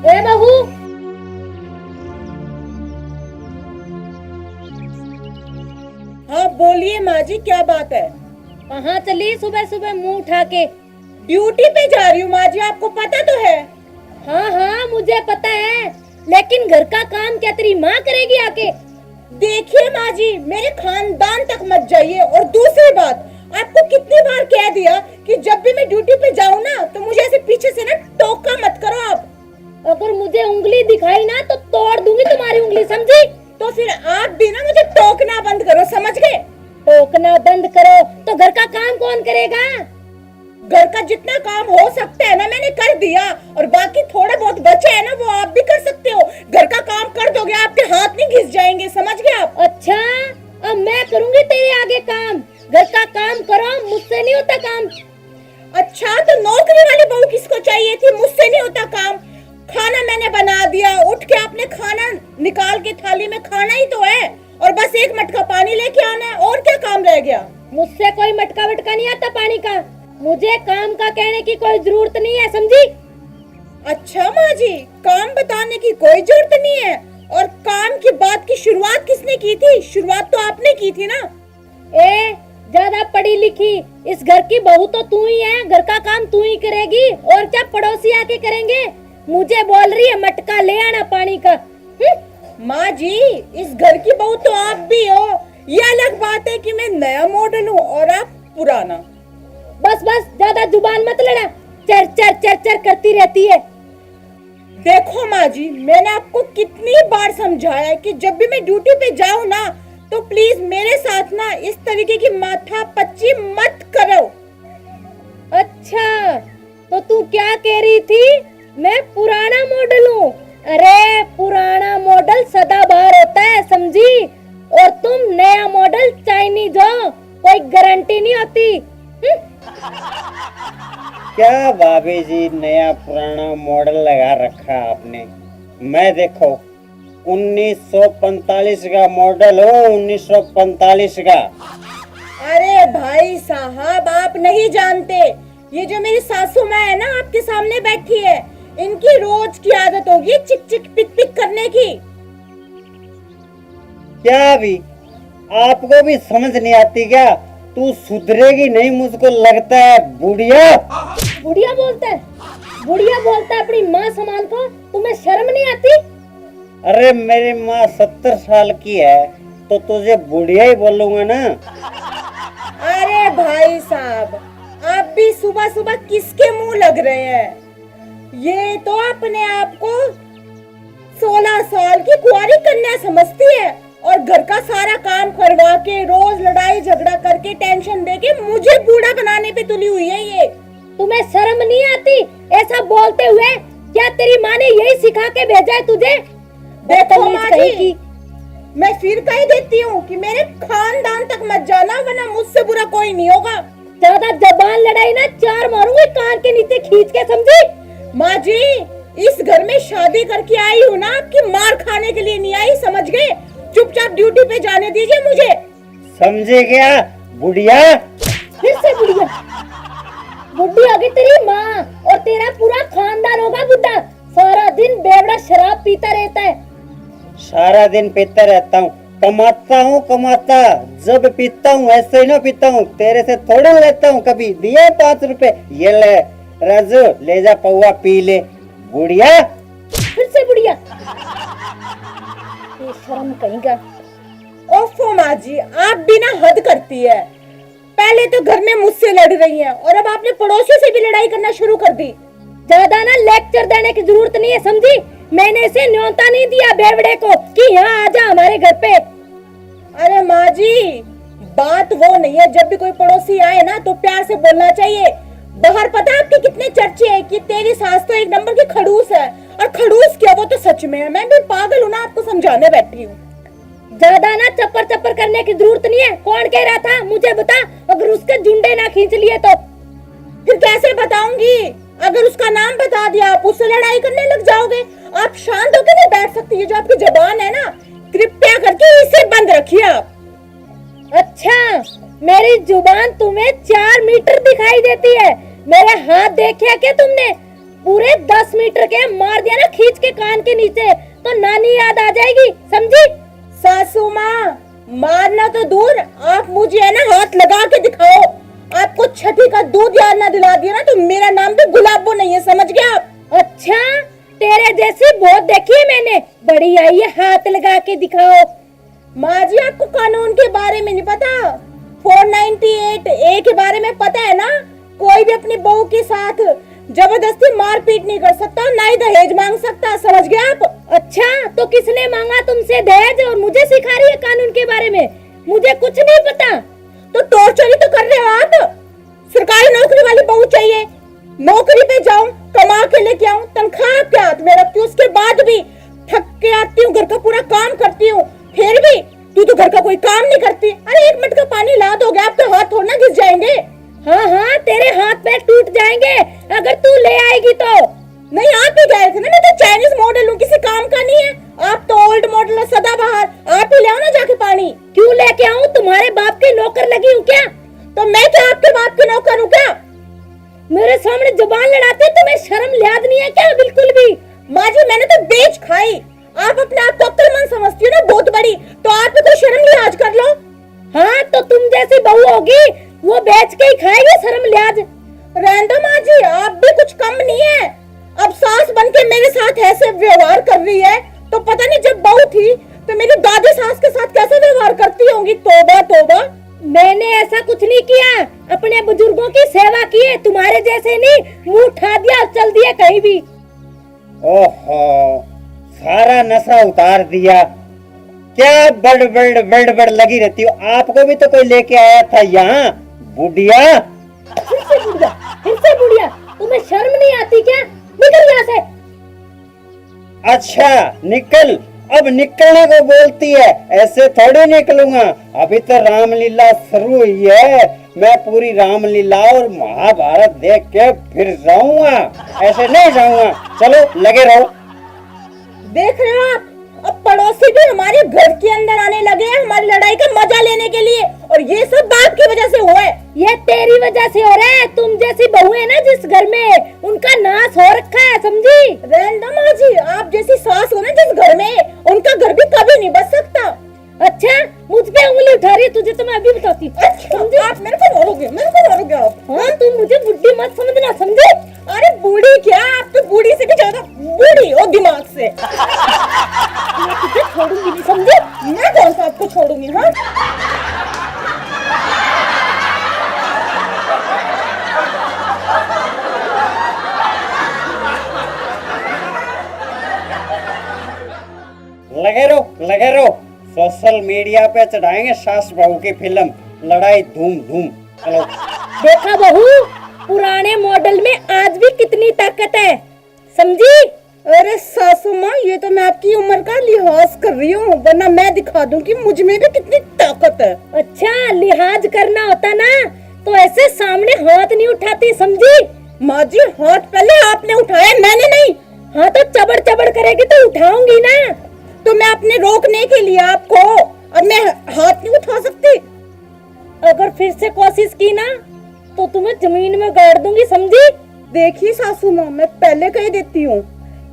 ए बहू, हाँ बोलिए माँ जी, क्या बात है? कहाँ चली सुबह सुबह मुंह उठा के? ड्यूटी पे जा रही हूँ माँ जी, आपको पता तो है। हाँ हाँ मुझे पता है, लेकिन घर का काम क्या तेरी माँ करेगी आके? देखिए माँ जी, मेरे खानदान तक मत जाइए। और दूसरी बात, आपको कितनी बार कह दिया कि जब भी मैं ड्यूटी पे जाऊँ ना तो मुझे ऐसे पीछे से ना टोका मत करो आप। अगर मुझे उंगली दिखाई ना तो तोड़ दूंगी तुम्हारी उंगली, समझी? तो फिर आप भी ना मुझे टोकना बंद करो, समझ गए? टोकना बंद करो तो घर का काम कौन करेगा? घर का जितना काम हो सकता है ना मैंने कर दिया, और बाकी थोड़ा बहुत बचे है ना वो आप भी कर सकते हो। घर का काम कर दोगे, आपके हाथ नहीं घिस जाएंगे, समझ गए आप? अच्छा, अब मैं करूंगी तेरे आगे काम। घर का काम करो, मुझसे नहीं होता काम। अच्छा, तो नौकरी वाली बहू किसको चाहिए थी? मुझसे नहीं होता काम। खाना मैंने बना दिया, उठ के आपने खाना निकाल के थाली में खाना ही तो है, और बस एक मटका पानी लेके आना है। और क्या काम रह गया? मुझसे कोई मटका वटका नहीं आता पानी का। मुझे काम का कहने की कोई जरूरत नहीं है, समझी? अच्छा माँ जी, काम बताने की कोई जरूरत नहीं है। और काम की बात की शुरुआत किसने की थी? शुरुआत तो आपने की थी ना। ए, ज्यादा पढ़ी लिखी इस घर की बहू तो तू ही है। घर का काम तू ही करेगी, और क्या पड़ोसी आके करेंगे? मुझे बोल रही है मटका ले आना पानी का। माँ जी, इस घर की बहू तो आप भी हो। ये अलग बात है कि मैं नया मॉडल हूँ और आप पुराना। बस बस, ज्यादा जुबान मत लड़ा, चर चर चर चर करती रहती है। देखो माँ जी, मैंने आपको कितनी बार समझाया है कि जब भी मैं ड्यूटी पे जाऊँ ना तो प्लीज मेरे साथ ना इस तरीके की माथा पच्ची मत करो। अच्छा, तो तू क्या कह रही थी? मैं पुराना मॉडल हूँ? अरे पुराना मॉडल सदाबहार होता है, समझी? और तुम नया मॉडल चाइनीज हो, कोई गारंटी नहीं होती। क्या भाभी जी, नया पुराना मॉडल लगा रखा आपने। मैं देखो 1945 का मॉडल हो, 1945 का। अरे भाई साहब, आप नहीं जानते, ये जो मेरी सासू माँ है ना आपके सामने बैठी है, इनकी रोज की आदत होगी चिक चिक पिक पिक करने की। क्या भी आपको भी समझ नहीं आती क्या? तू सुधरेगी नहीं, मुझको लगता है। बुढ़िया बुढ़िया बोलता है? बुढ़िया बोलता है अपनी माँ समान को? तुम्हें शर्म नहीं आती? अरे मेरी माँ 70 साल की है तो तुझे बुढ़िया ही बोलूंगा ना। अरे भाई साहब, आप भी सुबह सुबह किसके मुंह लग रहे हैं? ये तो अपने आप को 16 साल की कुंवारी कन्या समझती है, और घर का सारा काम करवा के रोज लड़ाई झगड़ा करके टेंशन देके मुझे बूढ़ा बनाने पे तुली हुई है ये। तुम्हें शर्म नहीं आती ऐसा बोलते हुए? क्या तेरी माँ ने यही सिखा के भेजा है तुझे? देखो माँ जी, मैं फिर कह देती हूँ कि मेरे खानदान तक मत जाना, वरना मुझसे बुरा कोई नहीं होगा। ज्यादा जबान लड़ाई ना, चार मारूंगी कान के नीचे खींच के, समझी? माँ जी, इस घर में शादी करके आई हूँ ना, आपकी मार खाने के लिए नहीं आई, समझ गए? चुपचाप ड्यूटी पे जाने दीजिए मुझे। समझे क्या बुढ़िया? फिर से बुढ़िया? बुढ़ी होगी तेरी माँ, और तेरा पूरा खानदान होगा बुढ़ा। सारा दिन बेवड़ा शराब पीता रहता है। सारा दिन पीता रहता हूँ, कमाता हूँ कमाता। जब पीता हूँ ऐसे ही ना पीता हूँ, तेरे से थोड़ा लेता हूँ। कभी दिए 5 रुपए, ये ले राजू, ले जा पौवा पी ले। बुढ़िया फिर से बुढ़िया? शर्म कहेगा। ओफो माँ जी, आप भी ना हद करती है। पहले तो घर में मुझसे लड़ रही हैं, और अब आपने पड़ोसियों से भी लड़ाई करना शुरू कर दी। ज्यादा ना लेक्चर देने की जरूरत नहीं है, समझी? मैंने इसे न्योता नहीं दिया बेवड़े को कि यहाँ आजा हमारे घर पे। अरे माँ जी, बात वो नहीं है, जब भी कोई पड़ोसी आए ना तो प्यार से बोलना चाहिए। बाहर पता है आपके कितने चर्चे हैं कि तेरी सास तो एक नंबर की खड़ूस है, और खड़ूस क्या, वो तो सच में है। मैं भी पागल हूँ ना, आपको समझाने बैठी हूँ। ज्यादा ना चप्पर चप्पर करने की जरूरत नहीं है। कौन कह रहा था मुझे बता, अगर उसके जुंडे ना खींच लिए तो? फिर कैसे बताऊंगी? अगर उसका नाम बता दिया आप उससे लड़ाई करने लग जाओगे। आप शांत होकर नहीं बैठ सकती? ये जो आपकी जबान है ना, कृपया करके इसे बंद रखिए आप। अच्छा, मेरी जुबान तुम्हें 4 मीटर दिखाई देती है? मेरे हाथ देखे क्या तुमने? पूरे 10 मीटर के मार दिया ना खींच के कान के नीचे तो नानी याद आ जाएगी, समझी? सासू माँ, मारना तो दूर, आप मुझे है ना हाथ लगा के दिखाओ। आपको छठी का दूध याद ना दिला दिया ना तो मेरा नाम भी गुलाबो नहीं है, समझ गया आप? अच्छा, तेरे जैसी बहुत देखी है मैंने, बड़ी आई है हाथ लगा के दिखाओ। माँ जी, आपको कानून के बारे में नहीं पता? 498 ए के बारे में पता है ना? कोई भी अपनी बहू के साथ जबरदस्ती मारपीट नहीं कर सकता, ना ही दहेज मांग सकता, समझ गए आप? अच्छा, तो किसने मांगा तुमसे दहेज और मुझे सिखा रही है कानून के बारे में? मुझे कुछ नहीं पता। तो टॉर्चर ही तो कर रहे हो आप। सरकारी नौकरी वाली बहू चाहिए, नौकरी पे जाऊं, कमा के लेके आऊं, तनख्वाह आपके हाथ में रखती हूँ, उसके बाद भी थक के आती हूँ, घर का पूरा काम करती हूँ, फिर भी तू तो घर का कोई काम नहीं करती। अरे एक मिनट का पानी ला दोगे, आपके हाथ थोड़ा ना घिस जाएंगे। हाँ हाँ, तेरे हाथ पैर टूट जाएंगे अगर तू ले आएगी तो। नहीं, आप ही गए थे ना, मैं तो चाइनीज मॉडल हूँ, किसी काम का नहीं है। आप तो ओल्ड मॉडल है, सदाबहार। आप ही ले आओ ना जाके पानी। क्यों लेके आऊँ? तुम्हारे बाप के नौकर लगी हूँ क्या? तो मैं क्या आपके बाप के नौकर हूँ क्या? मेरे सामने जुबान लड़ाते तुम्हें शर्म लिहाज नहीं है क्या? बिल्कुल भी। माँ जी, मैंने तो बेच खाई, आप अपने आप को अक्लमंद समझती हो ना, बहुत बड़ी, तो आप भी कोई शर्म लिहाज कर लो। हाँ, तो तुम जैसी बहू होगी वो बेच के ही खाएगी शर्म लिहाज। रहने दो माँ जी, आप भी कुछ कम नहीं है। अब सास बन के मेरे साथ ऐसे व्यवहार कर रही है तो पता नहीं जब बहू थी तो मेरी दादी सास के साथ कैसे व्यवहार करती होंगी। तौबा तौबा। मैंने ऐसा कुछ नहीं किया, अपने बुजुर्गों की सेवा की है, तुम्हारे जैसे नहीं मुंह उठा दिया और चल दिया कहीं भी। ओहो, सारा नशा उतार दिया। क्या बड़ लगी रहती हो? आपको भी तो कोई लेके आया था यहाँ, बुढ़िया। फिर से बुढ़िया, तुम्हें शर्म नहीं आती क्या? निकल यहाँ से। अच्छा निकल, अब निकलने को बोलती है, ऐसे थोड़ी निकलूंगा। अभी तो रामलीला शुरू हुई है, मैं पूरी रामलीला और महाभारत देख के फिर जाऊंगा, ऐसे नहीं जाऊंगा। चलो लगे रहो। देख रहे हो आप, अब पड़ोसी भी हमारे घर के अंदर आने लगे हैं हमारी लड़ाई का मजा लेने के लिए, और ये सब बाप की वजह से हुआ है। ये तेरी वजह से हो रहा है। तुम जैसी बहू है ना जिस घर में, उनका नाश हो रखा है, समझी? रहना माँ जी, आप जैसी सास हो ना जिस घर में, उनका घर भी कभी नहीं बच सकता। अच्छा, मुझ पे उंगली उठा रही है, तुझे तो मैं अभी बताती हूँ। अच्छा, आप मेरे को मारोगे, मेरे को मारोगे आप? हाँ, तुम मुझे बुढ़ी मत समझना, समझे? अरे बूढ़ी क्या, आप तो बूढ़ी से भी ज्यादा बूढ़ी हो दिमाग से। मैं तुझे छोड़ूंगी नहीं, समझे? मैं कौन सा आपको छोड़ूंगी? हाँ, लगे रहो। सोशल मीडिया पे चढ़ाएंगे सास बहू की फिल्म, लड़ाई धूम धूम। चलो। देखा बहू, पुराने मॉडल में आज भी कितनी ताकत है, समझी? अरे सासू माँ, ये तो मैं आपकी उम्र का लिहाज कर रही हूँ, वरना मैं दिखा दूँ कि मुझ में भी कितनी ताकत है। अच्छा, लिहाज करना होता ना तो ऐसे सामने हाथ नहीं उठाती, समझी? माँ जी, हाथ पहले आपने उठाया, मैंने नहीं। हाँ, तो चबड़ चबड़ करेगी तो उठाऊंगी ना। तो मैं अपने रोकने के लिए आपको, अब मैं हाथ नहीं उठा सकती। अगर फिर से कोशिश की ना तो तुम्हें जमीन में गाड़ दूंगी, समझी? देखिए सासू माँ, मैं पहले कह देती हूँ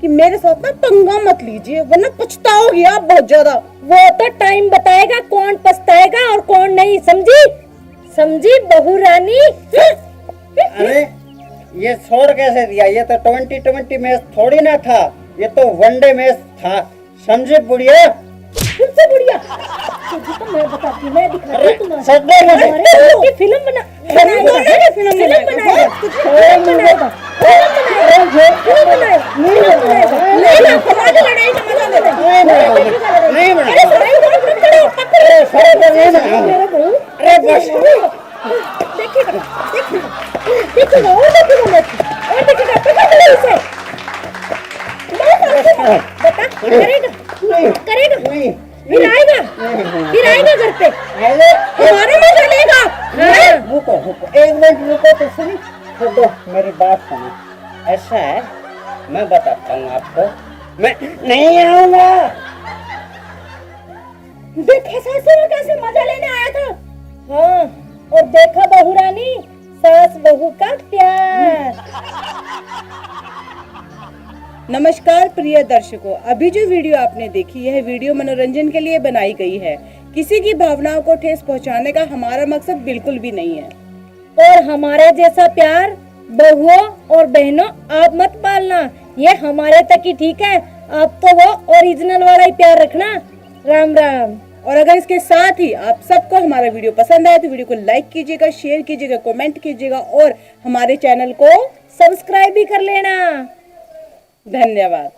कि मेरे साथ ना पंगा मत लीजिए, वरना पछताओगी आप बहुत ज्यादा। वो तो टाइम बताएगा कौन पछताएगा और कौन नहीं, समझी? समझी बहू रानी? अरे ये छोड़ कैसे दिया? ये तो 2020 मैच थोड़ी ना था, ये तो वनडे मैच था, समझे बुढ़िया? फिर से बुढ़िया, तुझे तो मैं बताती हूँ, मैं दिखाती हूँ तुम्हें। सदमे में तुम्हारे की फिल्म बनाएगा, फिल्म बनाएगा, लड़ाई का मजा लेते हैं। नहीं बना। अरे बस देखिएगा, देखिएगा और देखिएगा, पकड़ लो इसे। बता, करेगा, फिर आएगा घर पे, हमारे में चलेगा। रुको, एक मिनट रुको तो सही। छोड़ो, मेरी बात सुनो। ऐसा है, मैं बताता हूँ आपको, मैं नहीं आऊंगा। देखा सासू कैसे मजा लेने आया था। हाँ, और देखा बहू रानी, सास बहू का प्यार। नमस्कार प्रिय दर्शकों, अभी जो वीडियो आपने देखी यह वीडियो मनोरंजन के लिए बनाई गई है। किसी की भावनाओं को ठेस पहुंचाने का हमारा मकसद बिल्कुल भी नहीं है। और हमारे जैसा प्यार बहुओं और बहनों आप मत पालना, ये हमारे तक ही ठीक है। आप तो वो ओरिजिनल वाला ही प्यार रखना। राम राम। और अगर इसके साथ ही आप सबको हमारा वीडियो पसंद आए तो वीडियो को लाइक कीजिएगा, शेयर कीजिएगा, कमेंट कीजिएगा और हमारे चैनल को सब्सक्राइब भी कर लेना। धन्यवाद।